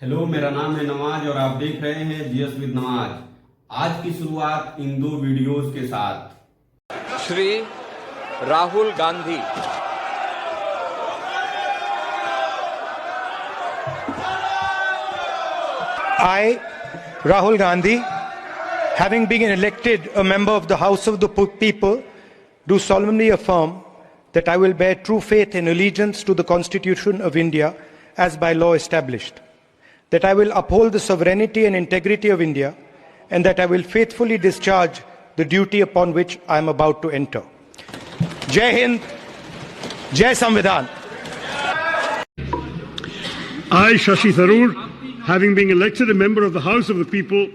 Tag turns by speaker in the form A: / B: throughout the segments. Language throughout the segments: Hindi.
A: हेलो, मेरा नाम है नवाज और आप देख रहे हैं जीएस विद नवाज। आज की शुरुआत इन दो वीडियोस के साथ।
B: Shri Rahul Gandhi
C: I, Rahul Gandhi, having been elected a member of the House of the People, do solemnly affirm that I will bear true faith and allegiance to the Constitution of India as by law established, that I will uphold the sovereignty and integrity of India, and that I will faithfully discharge the duty upon which I am about to enter. Jai Hind, Jai Samvidhan.
D: I, Shashi Tharoor, having been elected a member of the House of the People,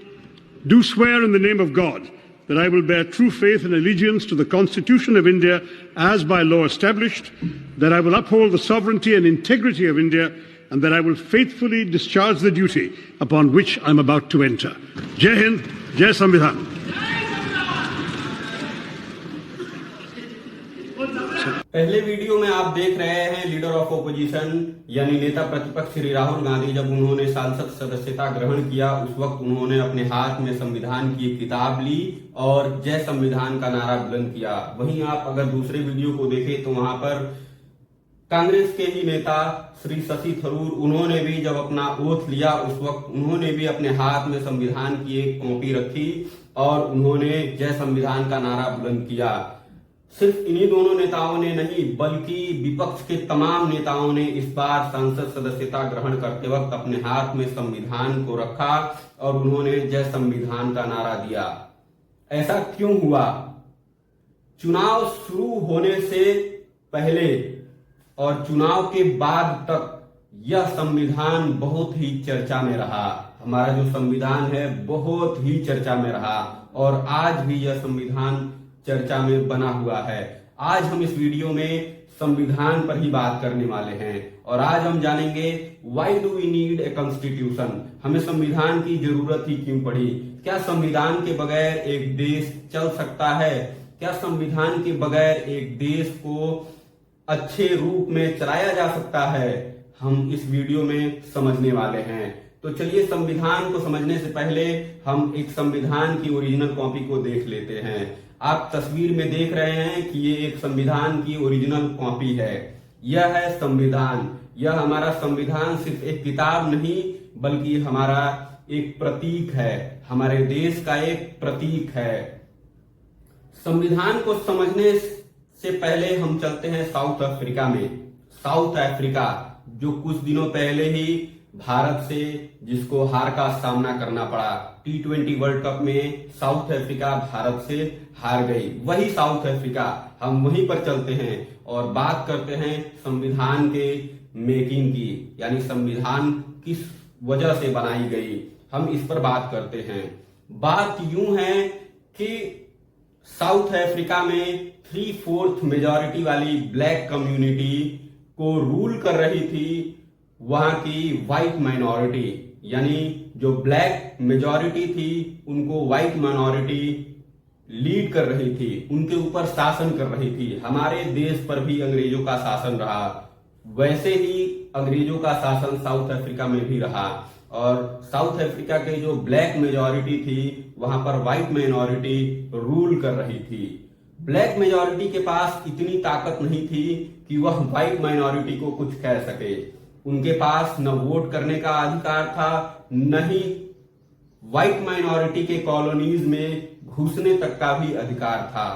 D: do swear in the name of God that I will bear true faith and allegiance to the Constitution of India as by law established, that I will uphold the sovereignty and integrity of India, and that I will faithfully discharge the duty upon which I am about to enter. Jai Hind, Jai Samvidhan.
A: पहले वीडियो में आप देख रहे हैं लीडर ऑफ ओपोजिशन यानी नेता प्रतिपक्ष श्री राहुल गांधी जब उन्होंने सांसद सदस्यता ग्रहण किया, उस वक्त उन्होंने अपने हाथ में संविधान की एक किताब ली और जय संविधान का नारा बुलंद किया। वहीं आप अगर दूसरे वीडियो को देखें तो वहां पर कांग्रेस के ही नेता श्री शशि थरूर, उन्होंने भी जब अपना ओथ लिया उस वक्त उन्होंने भी अपने हाथ में संविधान की एक कॉपी रखी और उन्होंने जय संविधान का नारा बुलंद किया। सिर्फ इन्हीं दोनों नेताओं ने नहीं बल्कि विपक्ष के तमाम नेताओं ने इस बार संसद सदस्यता ग्रहण करते वक्त अपने हाथ में संविधान को रखा और उन्होंने जय संविधान का नारा दिया। ऐसा क्यों हुआ? चुनाव शुरू होने से पहले और चुनाव के बाद तक यह संविधान बहुत ही चर्चा में रहा। हमारा जो संविधान है बहुत ही चर्चा में रहा और आज भी यह संविधान चर्चा में बना हुआ है। आज हम इस वीडियो में संविधान पर ही बात करने वाले हैं और आज हम जानेंगे why do we need a constitution, हमें संविधान की जरूरत ही क्यों पड़ी। क्या संविधान के बगैर एक देश चल सकता है? क्या संविधान के बगैर एक देश को अच्छे रूप में चलाया जा सकता है? हम इस वीडियो में समझने वाले हैं। तो चलिए संविधान को समझने से पहले हम एक संविधान की ओरिजिनल कॉपी को देख लेते हैं। आप तस्वीर में देख रहे हैं कि ये एक संविधान की ओरिजिनल कॉपी है। यह है संविधान। यह हमारा संविधान सिर्फ एक किताब नहीं बल्कि हमारा एक प्रतीक है, हमारे देश का एक प्रतीक है। संविधान को समझने से पहले हम चलते हैं साउथ अफ्रीका में। साउथ अफ्रीका जो कुछ दिनों पहले ही भारत से जिसको हार का सामना करना पड़ा, T20 वर्ल्ड कप में साउथ अफ्रीका भारत से हार गई। वही साउथ अफ्रीका, हम वहीं पर चलते हैं और बात करते हैं संविधान के मेकिंग की, यानी संविधान किस वजह से बनाई गई, हम इस पर बात करते हैं। बात यूं है कि साउथ अफ्रीका में 3/4 मेजॉरिटी वाली ब्लैक कम्युनिटी को रूल कर रही थी वहां की व्हाइट माइनॉरिटी, यानी जो ब्लैक मेजॉरिटी थी उनको व्हाइट माइनॉरिटी लीड कर रही थी, उनके ऊपर शासन कर रही थी। हमारे देश पर भी अंग्रेजों का शासन रहा, वैसे ही अंग्रेजों का शासन साउथ अफ्रीका में भी रहा और साउथ अफ्रीका के जो ब्लैक मेजॉरिटी थी वहां पर व्हाइट माइनॉरिटी रूल कर रही थी। ब्लैक मेजॉरिटी के पास इतनी ताकत नहीं थी कि वह व्हाइट माइनॉरिटी को कुछ कह सके। उनके पास न वोट करने का अधिकार था, न ही व्हाइट माइनॉरिटी के कॉलोनीज में घुसने तक का भी अधिकार था।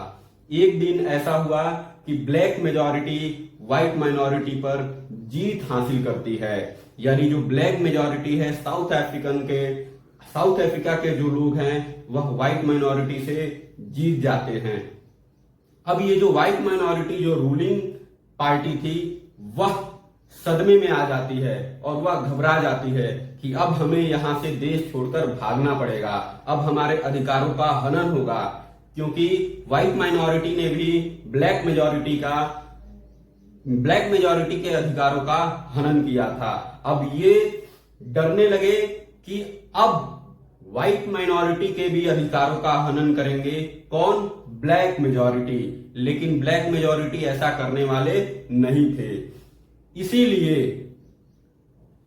A: एक दिन ऐसा हुआ कि ब्लैक मेजॉरिटी व्हाइट माइनॉरिटी पर जीत हासिल करती है, यानी जो ब्लैक मेजॉरिटी है साउथ अफ्रीका के जो लोग हैं वह व्हाइट माइनॉरिटी से जीत जाते हैं। अब ये जो व्हाइट माइनॉरिटी जो रूलिंग पार्टी थी वह सदमे में आ जाती है और वह घबरा जाती है कि अब हमें यहां से देश छोड़कर भागना पड़ेगा, अब हमारे अधिकारों का हनन होगा, क्योंकि व्हाइट माइनॉरिटी ने भी ब्लैक मेजॉरिटी के अधिकारों का हनन किया था। अब ये डरने लगे कि अब व्हाइट माइनॉरिटी के भी अधिकारों का हनन करेंगे कौन? Black majority. लेकिन ब्लैक मेजॉरिटी ऐसा करने वाले नहीं थे। इसीलिए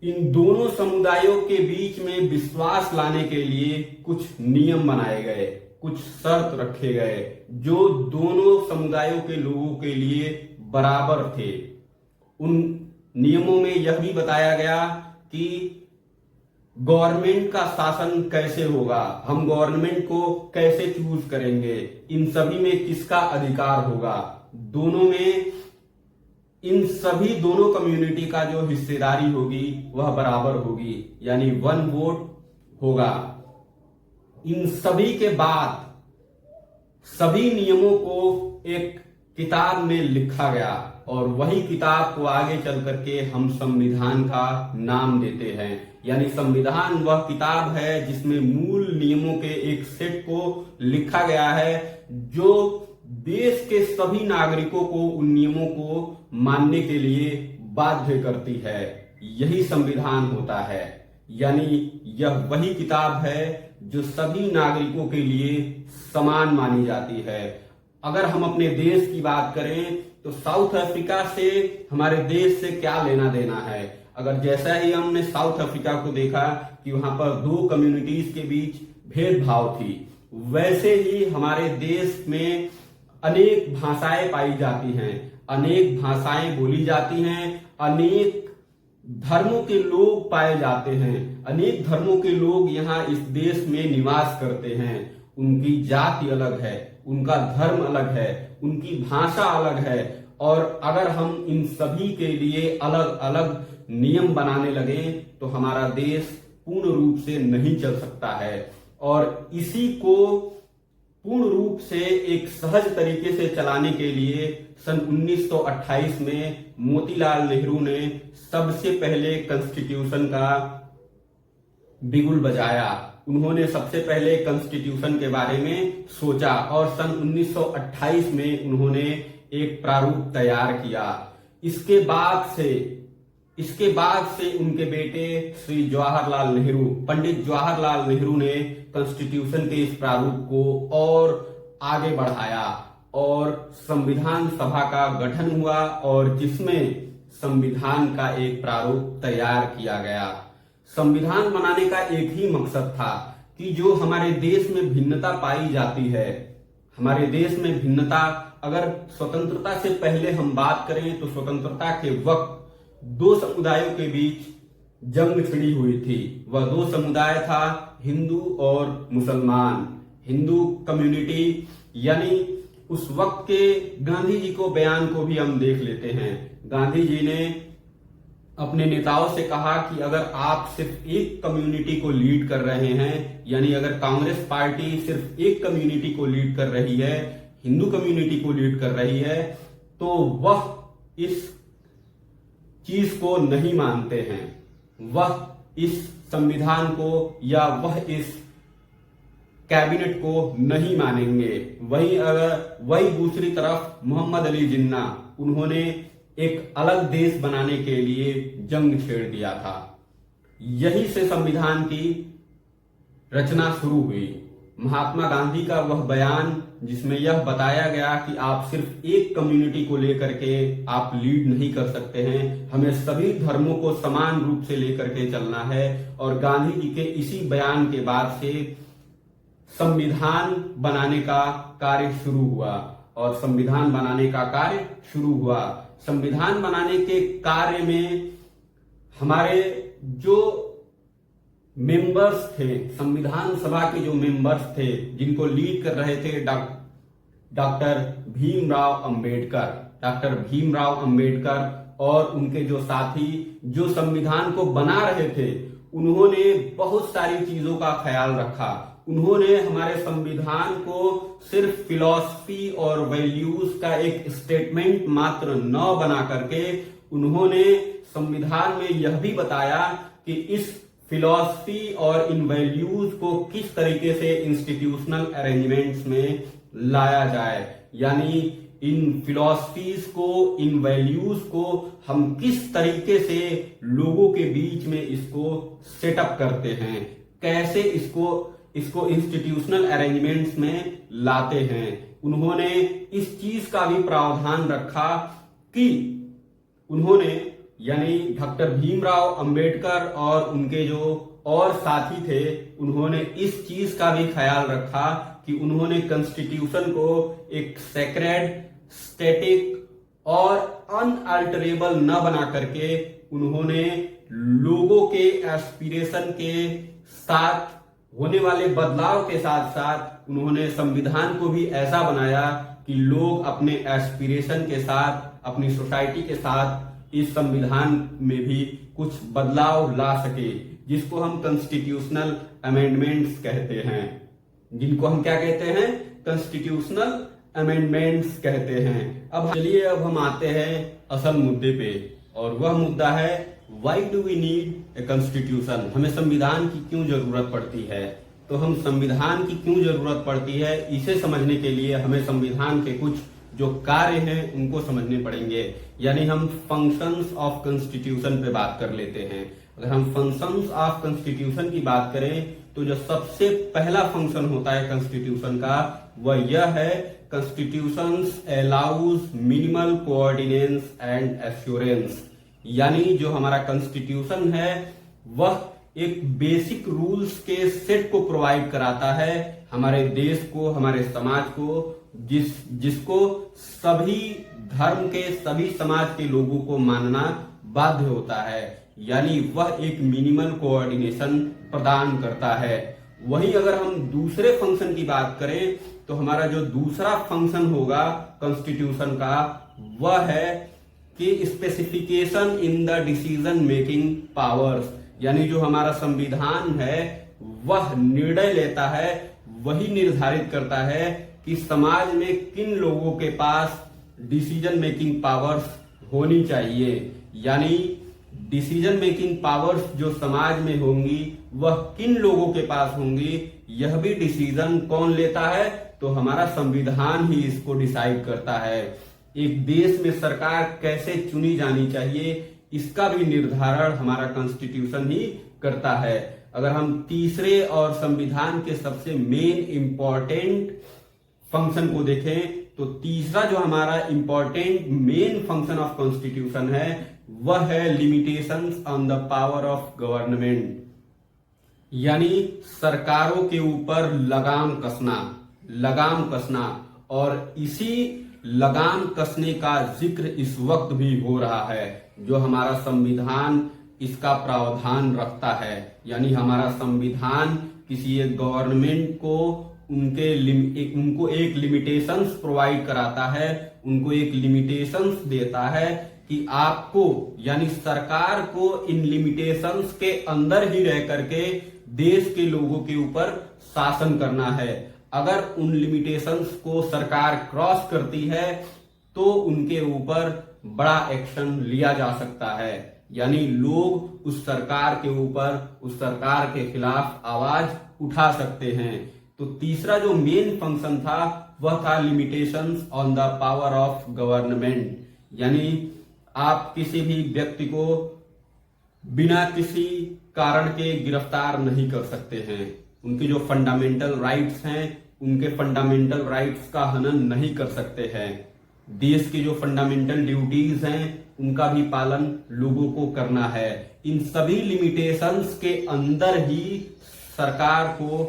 A: इन दोनों समुदायों के बीच में विश्वास लाने के लिए कुछ नियम बनाए गए, कुछ शर्त रखे गए जो दोनों समुदायों के लोगों के लिए बराबर थे। उन नियमों में यह भी बताया गया कि गवर्नमेंट का शासन कैसे होगा, हम गवर्नमेंट को कैसे चूज करेंगे, इन सभी में किसका अधिकार होगा, दोनों में इन सभी दोनों कम्युनिटी का जो हिस्सेदारी होगी वह बराबर होगी, यानी 1 वोट होगा। इन सभी के बाद सभी नियमों को एक किताब में लिखा गया और वही किताब को आगे चल करके हम संविधान का नाम देते हैं। यानी संविधान वह किताब है जिसमें मूल नियमों के एक सेट को लिखा गया है जो देश के सभी नागरिकों को उन नियमों को मानने के लिए बाध्य करती है। यही संविधान होता है, यानी यह वही किताब है जो सभी नागरिकों के लिए समान मानी जाती है। अगर हम अपने देश की बात करें तो साउथ अफ्रीका से हमारे देश से क्या लेना देना है। अगर जैसा ही हमने साउथ अफ्रीका को देखा कि वहां पर 2 कम्युनिटीज के बीच भेदभाव थी, वैसे ही हमारे देश में अनेक भाषाएं पाई जाती हैं, अनेक भाषाएं बोली जाती हैं, अनेक धर्मों के लोग पाए जाते हैं, अनेक धर्मों के लोग यहाँ इस देश में निवास करते हैं। उनकी जाति अलग है, उनका धर्म अलग है, उनकी भाषा अलग है और अगर हम इन सभी के लिए अलग अलग नियम बनाने लगे तो हमारा देश पूर्ण रूप से नहीं चल सकता है। और इसी को पूर्ण रूप से एक सहज तरीके से चलाने के लिए सन 1928 में मोतीलाल नेहरू ने सबसे पहले कॉन्स्टिट्यूशन का बिगुल बजाया। उन्होंने सबसे पहले कॉन्स्टिट्यूशन के बारे में सोचा और सन 1928 में उन्होंने एक प्रारूप तैयार किया। इसके बाद से उनके बेटे श्री जवाहरलाल नेहरू, पंडित जवाहरलाल नेहरू ने कॉन्स्टिट्यूशन के इस प्रारूप को और आगे बढ़ाया और संविधान सभा का गठन हुआ और जिसमें संविधान का एक प्रारूप तैयार किया गया। संविधान बनाने का एक ही मकसद था कि जो हमारे देश में भिन्नता पाई जाती है, हमारे देश में भिन्नता, अगर स्वतंत्रता से पहले हम बात करें तो स्वतंत्रता के वक्त 2 समुदायों के बीच जंग छिड़ी हुई थी। वह 2 समुदाय था हिंदू और मुसलमान। हिंदू कम्युनिटी, यानी उस वक्त के गांधी जी को बयान को भी हम देख लेते हैं। गांधी जी ने अपने नेताओं से कहा कि अगर आप सिर्फ एक कम्युनिटी को लीड कर रहे हैं, यानी अगर कांग्रेस पार्टी सिर्फ एक कम्युनिटी को लीड कर रही है, हिंदू कम्युनिटी को लीड कर रही है, तो वह इस चीज को नहीं मानते हैं, वह इस संविधान को या वह इस कैबिनेट को नहीं मानेंगे। वही दूसरी तरफ मोहम्मद अली जिन्ना, उन्होंने एक अलग देश बनाने के लिए जंग छेड़ दिया था। यही से संविधान की रचना शुरू हुई। महात्मा गांधी का वह बयान जिसमें यह बताया गया कि आप सिर्फ एक कम्युनिटी को लेकर के आप लीड नहीं कर सकते हैं, हमें सभी धर्मों को समान रूप से लेकर के चलना है। और गांधी जी के इसी बयान के बाद से संविधान बनाने का कार्य शुरू हुआ और संविधान बनाने का कार्य शुरू हुआ। संविधान बनाने के कार्य में हमारे जो मेंबर्स थे, संविधान सभा के जो मेंबर्स थे, जिनको लीड कर रहे थे डॉक्टर भीमराव अंबेडकर और उनके जो साथी जो संविधान को बना रहे थे, उन्होंने बहुत सारी चीजों का ख्याल रखा। उन्होंने हमारे संविधान को सिर्फ फिलॉसफी और वैल्यूज का एक स्टेटमेंट मात्र न बना करके उन्होंने संविधान में यह भी बताया कि इस फिलॉसफी और इन वैल्यूज को किस तरीके से इंस्टीट्यूशनल अरेंजमेंट्स में लाया जाए, यानी इन फिलॉसफीज को, इन वैल्यूज को हम किस तरीके से लोगों के बीच में इसको सेटअप करते हैं, कैसे इसको इंस्टीट्यूशनल अरेंजमेंट्स में लाते हैं। उन्होंने इस चीज का भी प्रावधान रखा कि उन्होंने यानी डॉक्टर भीमराव अंबेडकर और उनके जो और साथी थे, उन्होंने इस चीज का भी ख्याल रखा कि उन्होंने कॉन्स्टिट्यूशन को एक सेक्रेड, स्टैटिक और अनअल्टरेबल न बना करके उन्होंने लोगों के एस्पिरेशन के साथ होने वाले बदलाव के साथ साथ उन्होंने संविधान को भी ऐसा बनाया कि लोग अपने एस्पिरेशन के साथ, अपनी सोसाइटी के साथ इस संविधान में भी कुछ बदलाव ला सके, जिसको हम कॉन्स्टिट्यूशनल अमेंडमेंट्स कहते हैं। जिनको हम क्या कहते हैं? कॉन्स्टिट्यूशनल अमेंडमेंट्स कहते हैं। अब चलिए अब हम आते हैं असल मुद्दे पे, और वह मुद्दा है why do we need a constitution. हमें संविधान की क्यों जरूरत पड़ती है? तो हम संविधान की क्यों जरूरत पड़ती है, इसे समझने के लिए हमें संविधान के कुछ जो कार्य हैं उनको समझने पड़ेंगे। यानी हम फंक्शंस ऑफ कॉन्स्टिट्यूशन पे बात कर लेते हैं। अगर हम फंक्शंस ऑफ कॉन्स्टिट्यूशन की बात करें तो जो सबसे पहला फंक्शन होता है कॉन्स्टिट्यूशन का, वह यह है constitutions allows minimal coordinations and assurance. यानी जो हमारा कॉन्स्टिट्यूशन है वह एक बेसिक रूल्स के सेट को प्रोवाइड कराता है हमारे देश को, हमारे समाज को, जिसको सभी धर्म के, सभी समाज के लोगों को मानना बाध्य होता है। यानी वह एक मिनिमल कोऑर्डिनेशन प्रदान करता है। वहीं अगर हम दूसरे फंक्शन की बात करें तो हमारा जो दूसरा फंक्शन होगा कॉन्स्टिट्यूशन का, वह है कि specification in the decision making powers. यानी जो हमारा संविधान है वह निर्णय लेता है, वही निर्धारित करता है कि समाज में किन लोगों के पास डिसीजन मेकिंग पावर्स होनी चाहिए। यानी डिसीजन मेकिंग पावर्स जो समाज में होंगी वह किन लोगों के पास होंगी, यह भी डिसीजन कौन लेता है? तो हमारा संविधान ही इसको डिसाइड करता है। एक देश में सरकार कैसे चुनी जानी चाहिए, इसका भी निर्धारण हमारा कॉन्स्टिट्यूशन ही करता है। अगर हम तीसरे और संविधान के सबसे मेन इंपॉर्टेंट फंक्शन को देखें तो तीसरा जो हमारा important main function of constitution है वह है limitations on the power of government. यानी सरकारों के ऊपर लगाम कसना, और इसी लगाम कसने का जिक्र इस वक्त भी हो रहा है। जो हमारा संविधान इसका प्रावधान रखता है, यानी हमारा संविधान किसी एक गवर्नमेंट को उनको एक लिमिटेशंस प्रोवाइड कराता है, उनको एक लिमिटेशंस देता है कि आपको यानी सरकार को इन लिमिटेशंस के अंदर ही रह करके देश के लोगों के ऊपर शासन करना है। अगर उन लिमिटेशंस को सरकार क्रॉस करती है तो उनके ऊपर बड़ा एक्शन लिया जा सकता है। यानी लोग उस सरकार के ऊपर, उस सरकार के खिलाफ आवाज उठा सकते हैं। तो तीसरा जो मेन फंक्शन था वह था limitations on the power of government. यानी आप किसी भी व्यक्ति को बिना किसी कारण के गिरफ्तार नहीं कर सकते हैं। उनके जो फंडामेंटल राइट्स हैं, उनके फंडामेंटल राइट्स का हनन नहीं कर सकते हैं। देश की जो फंडामेंटल ड्यूटीज हैं उनका भी पालन लोगों को करना है। इन सभी लिमिटेशंस के अंदर ही सरकार को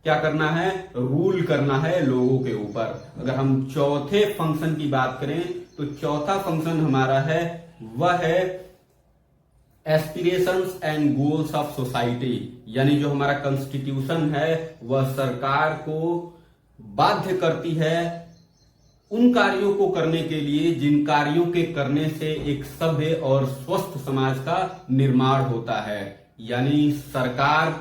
A: क्या करना है? रूल करना है लोगों के ऊपर। अगर हम चौथे फंक्शन की बात करें तो चौथा फंक्शन हमारा है वह है aspirations and goals of society. यानी जो हमारा कॉन्स्टिट्यूशन है वह सरकार को बाध्य करती है उन कार्यों को करने के लिए जिन कार्यों के करने से एक सभ्य और स्वस्थ समाज का निर्माण होता है। यानी सरकार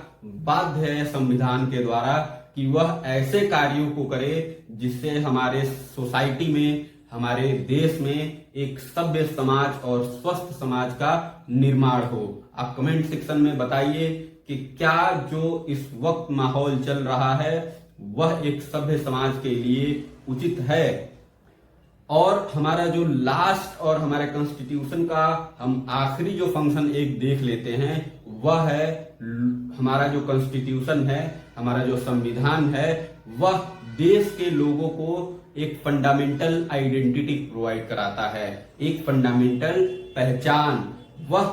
A: बाध्य है संविधान के द्वारा कि वह ऐसे कार्यों को करे जिससे हमारे सोसाइटी में, हमारे देश में एक सभ्य समाज और स्वस्थ समाज का निर्माण हो। आप कमेंट सेक्शन में बताइए कि क्या जो इस वक्त माहौल चल रहा है वह एक सभ्य समाज के लिए उचित है। और हमारा जो लास्ट और हमारे कॉन्स्टिट्यूशन का हम आखिरी जो फंक्शन एक देख लेते हैं वह है हमारा जो कॉन्स्टिट्यूशन है, हमारा जो संविधान है, वह देश के लोगों को एक फंडामेंटल आइडेंटिटी प्रोवाइड कराता है, एक फंडामेंटल पहचान वह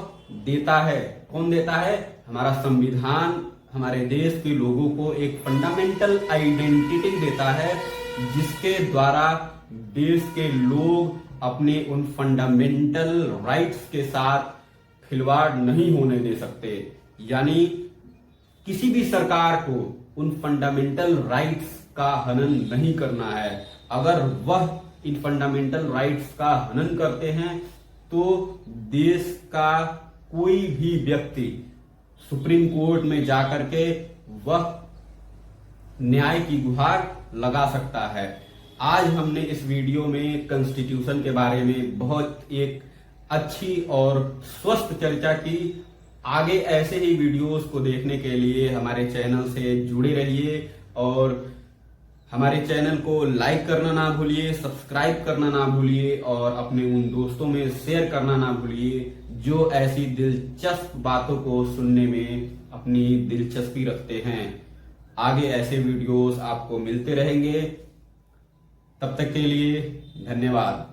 A: देता है। कौन देता है? हमारा संविधान हमारे देश के लोगों को एक फंडामेंटल आइडेंटिटी देता है, जिसके द्वारा देश के लोग अपने उन फंडामेंटल राइट्स के साथ खिलवाड़ नहीं होने दे सकते। यानी किसी भी सरकार को उन फंडामेंटल राइट्स का हनन नहीं करना है। अगर वह इन फंडामेंटल राइट्स का हनन करते हैं तो देश का कोई भी व्यक्ति सुप्रीम कोर्ट में जाकर के वह न्याय की गुहार लगा सकता है। आज हमने इस वीडियो में कॉन्स्टिट्यूशन के बारे में बहुत एक अच्छी और स्वस्थ चर्चा की। आगे ऐसे ही वीडियोस को देखने के लिए हमारे चैनल से जुड़े रहिए और हमारे चैनल को लाइक करना ना भूलिए, सब्सक्राइब करना ना भूलिए और अपने उन दोस्तों में शेयर करना ना भूलिए जो ऐसी दिलचस्प बातों को सुनने में अपनी दिलचस्पी रखते हैं। आगे ऐसे वीडियोस आपको मिलते रहेंगे। तब तक के लिए धन्यवाद।